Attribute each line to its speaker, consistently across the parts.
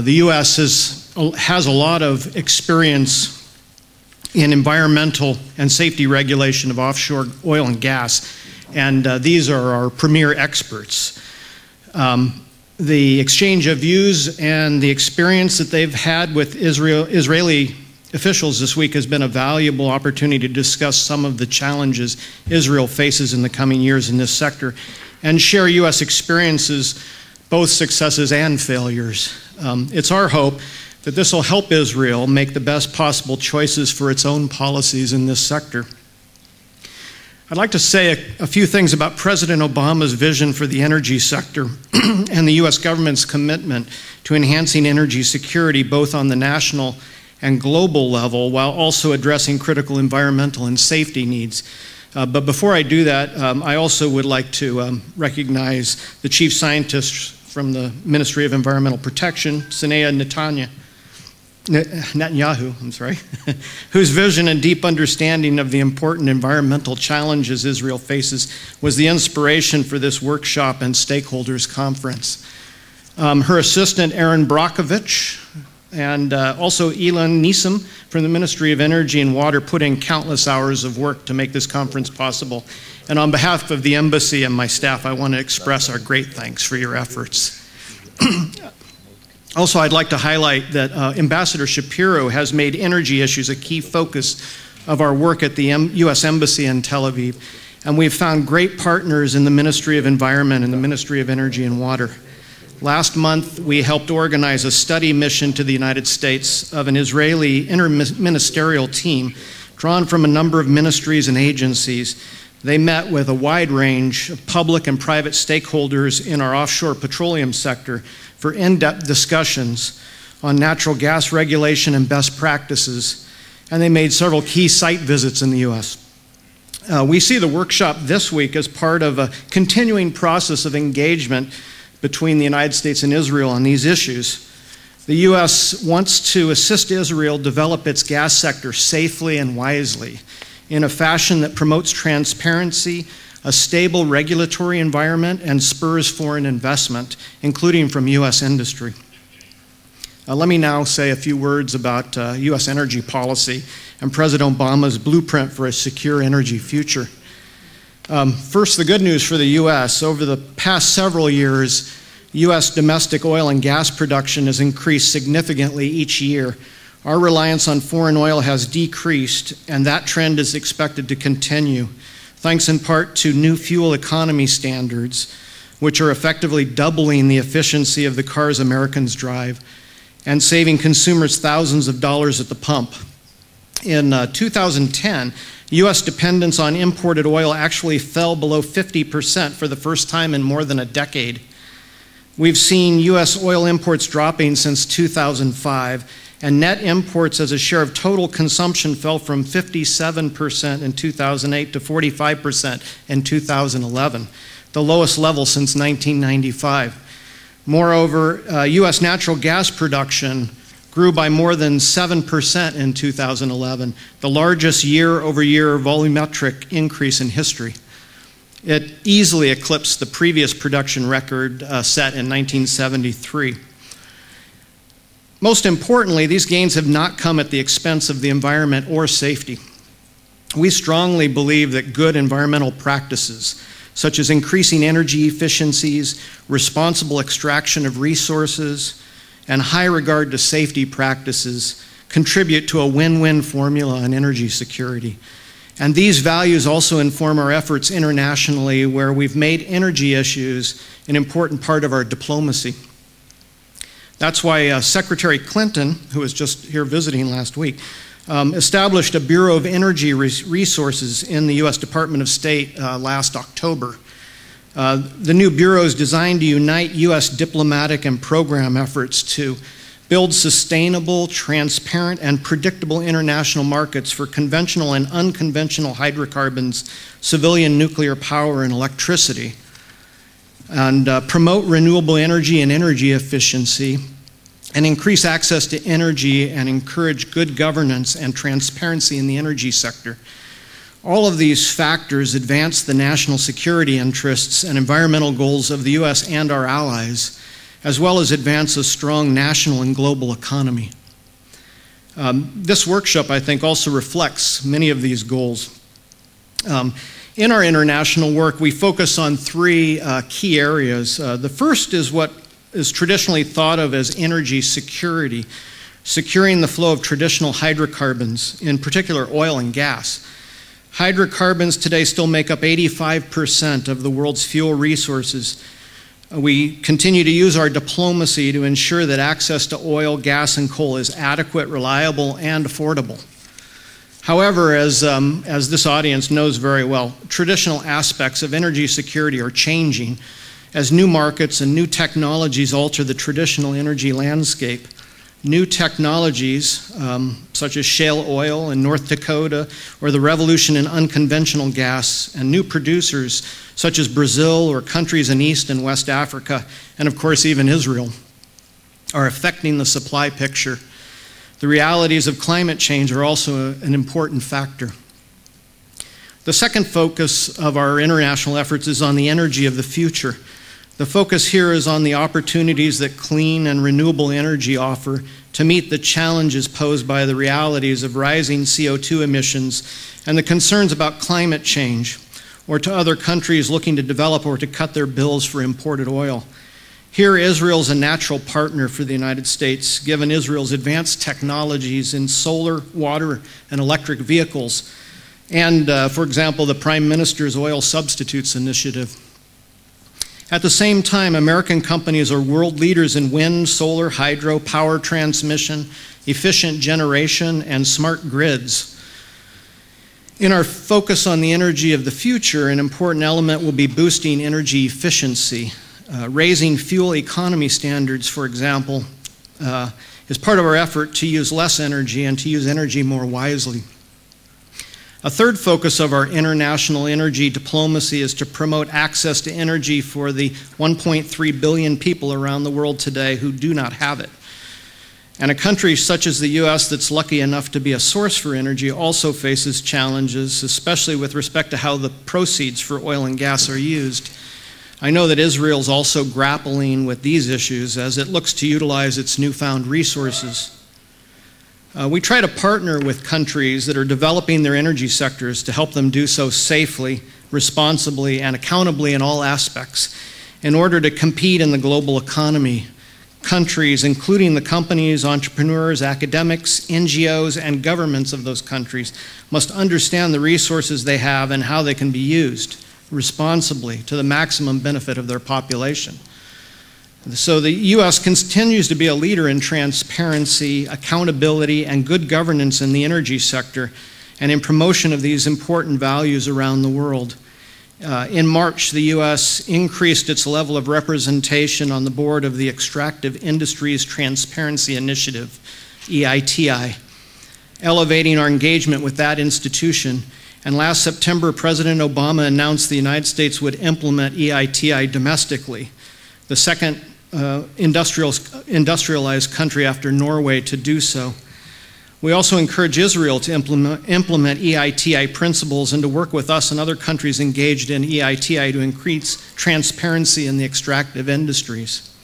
Speaker 1: The U.S. has a lot of experience in environmental and safety regulation of offshore oil and gas, and these are our premier experts. The exchange of views and the experience that they've had with Israeli officials this week has been a valuable opportunity to discuss some of the challenges Israel faces in the coming years in this sector and share U.S. experiences, both successes and failures. It's our hope that this will help Israel make the best possible choices for its own policies in this sector. I'd like to say a few things about President Obama's vision for the energy sector and the U.S. government's commitment to enhancing energy security both on the national and global level while also addressing critical environmental and safety needs. But before I do that, I also would like to recognize the chief scientist from the Ministry of Environmental Protection, Sanaya Netanyahu, whose vision and deep understanding of the important environmental challenges Israel faces was the inspiration for this workshop and stakeholders conference. Her assistant, Aaron Brockovich, and also Elon Neeson from the Ministry of Energy and Water put in countless hours of work to make this conference possible. And on behalf of the embassy and my staff, I want to express our great thanks for your efforts. Also, I'd like to highlight that Ambassador Shapiro has made energy issues a key focus of our work at the U.S. Embassy in Tel Aviv, and we've found great partners in the Ministry of Environment and the Ministry of Energy and Water. Last month, we helped organize a study mission to the United States of an Israeli interministerial team drawn from a number of ministries and agencies. They met with a wide range of public and private stakeholders in our offshore petroleum sector for in-depth discussions on natural gas regulation and best practices, and they made several key site visits in the U.S. We see the workshop this week as part of a continuing process of engagement between the United States and Israel on these issues. The U.S. wants to assist Israel develop its gas sector safely and wisely in a fashion that promotes transparency, a stable regulatory environment, and spurs foreign investment, including from U.S. industry. Let me now say a few words about U.S. energy policy and President Obama's blueprint for a secure energy future. First, the good news for the U.S. Over the past several years, U.S. domestic oil and gas production has increased significantly each year. Our reliance on foreign oil has decreased, and that trend is expected to continue, thanks in part to new fuel economy standards, which are effectively doubling the efficiency of the cars Americans drive and saving consumers thousands of dollars at the pump. In 2010, U.S. dependence on imported oil actually fell below 50% for the first time in more than a decade. We've seen U.S. oil imports dropping since 2005, and net imports as a share of total consumption fell from 57% in 2008 to 45% in 2011, the lowest level since 1995. Moreover, U.S. natural gas production grew by more than 7% in 2011, the largest year-over-year volumetric increase in history. It easily eclipsed the previous production record set in 1973. Most importantly, these gains have not come at the expense of the environment or safety. We strongly believe that good environmental practices, such as increasing energy efficiencies, responsible extraction of resources, and high regard to safety practices contribute to a win-win formula on energy security. And these values also inform our efforts internationally, where we've made energy issues an important part of our diplomacy. That's why Secretary Clinton, who was just here visiting last week, established a Bureau of Energy Resources in the U.S. Department of State last October. The new bureau is designed to unite U.S. diplomatic and program efforts to build sustainable, transparent, and predictable international markets for conventional and unconventional hydrocarbons, civilian nuclear power, and electricity, and promote renewable energy and energy efficiency, and increase access to energy and encourage good governance and transparency in the energy sector. All of these factors advance the national security interests and environmental goals of the U.S. and our allies, as well as advance a strong national and global economy. This workshop, I think, also reflects many of these goals. In our international work, we focus on three key areas. The first is what is traditionally thought of as energy security, securing the flow of traditional hydrocarbons, in particular oil and gas. Hydrocarbons today still make up 85% of the world's fuel resources. We continue to use our diplomacy to ensure that access to oil, gas, and coal is adequate, reliable, and affordable. However, as this audience knows very well, traditional aspects of energy security are changing as new markets and new technologies alter the traditional energy landscape. New technologies, such as shale oil in North Dakota, or the revolution in unconventional gas, and new producers, such as Brazil or countries in East and West Africa, and of course even Israel, are affecting the supply picture. The realities of climate change are also an important factor. The second focus of our international efforts is on the energy of the future. The focus here is on the opportunities that clean and renewable energy offer to meet the challenges posed by the realities of rising CO2 emissions and the concerns about climate change, or to other countries looking to develop or to cut their bills for imported oil. Here, Israel is a natural partner for the United States, given Israel's advanced technologies in solar, water, and electric vehicles, and, for example, the Prime Minister's Oil Substitutes Initiative. At the same time, American companies are world leaders in wind, solar, hydro, power transmission, efficient generation, and smart grids. In our focus on the energy of the future, an important element will be boosting energy efficiency. Raising fuel economy standards, for example, is part of our effort to use less energy and to use energy more wisely. A third focus of our international energy diplomacy is to promote access to energy for the 1.3 billion people around the world today who do not have it. And a country such as the U.S. that's lucky enough to be a source for energy also faces challenges, especially with respect to how the proceeds for oil and gas are used. I know that Israel is also grappling with these issues as it looks to utilize its newfound resources. We try to partner with countries that are developing their energy sectors to help them do so safely, responsibly, and accountably in all aspects in order to compete in the global economy. Countries, including the companies, entrepreneurs, academics, NGOs, and governments of those countries, must understand the resources they have and how they can be used responsibly to the maximum benefit of their population. So the U.S. continues to be a leader in transparency, accountability, and good governance in the energy sector and in promotion of these important values around the world. In March, the U.S. increased its level of representation on the board of the Extractive Industries Transparency Initiative, EITI, elevating our engagement with that institution. And last September, President Obama announced the United States would implement EITI domestically, the second industrialized country after Norway to do so. We also encourage Israel to implement EITI principles and to work with us and other countries engaged in EITI to increase transparency in the extractive industries.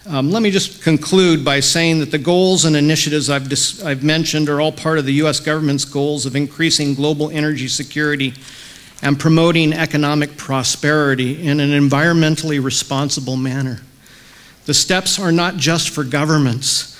Speaker 1: Let me just conclude by saying that the goals and initiatives I've mentioned are all part of the U.S. government's goals of increasing global energy security and promoting economic prosperity in an environmentally responsible manner. The steps are not just for governments.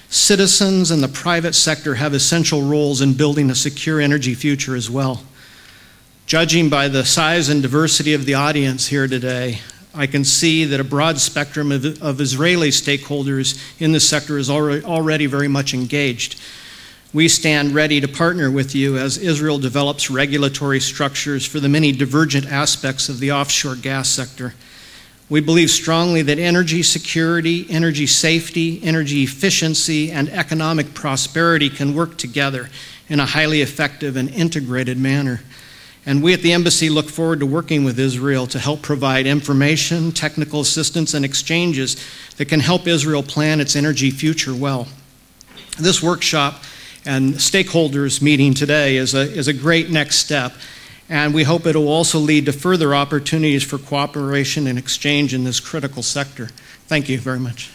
Speaker 1: Citizens and the private sector have essential roles in building a secure energy future as well. Judging by the size and diversity of the audience here today, I can see that a broad spectrum of Israeli stakeholders in this sector is already very much engaged. We stand ready to partner with you as Israel develops regulatory structures for the many divergent aspects of the offshore gas sector. We believe strongly that energy security, energy safety, energy efficiency, and economic prosperity can work together in a highly effective and integrated manner. And we at the Embassy look forward to working with Israel to help provide information, technical assistance, and exchanges that can help Israel plan its energy future well. This workshop and stakeholders meeting today is a great next step. And we hope it will also lead to further opportunities for cooperation and exchange in this critical sector. Thank you very much.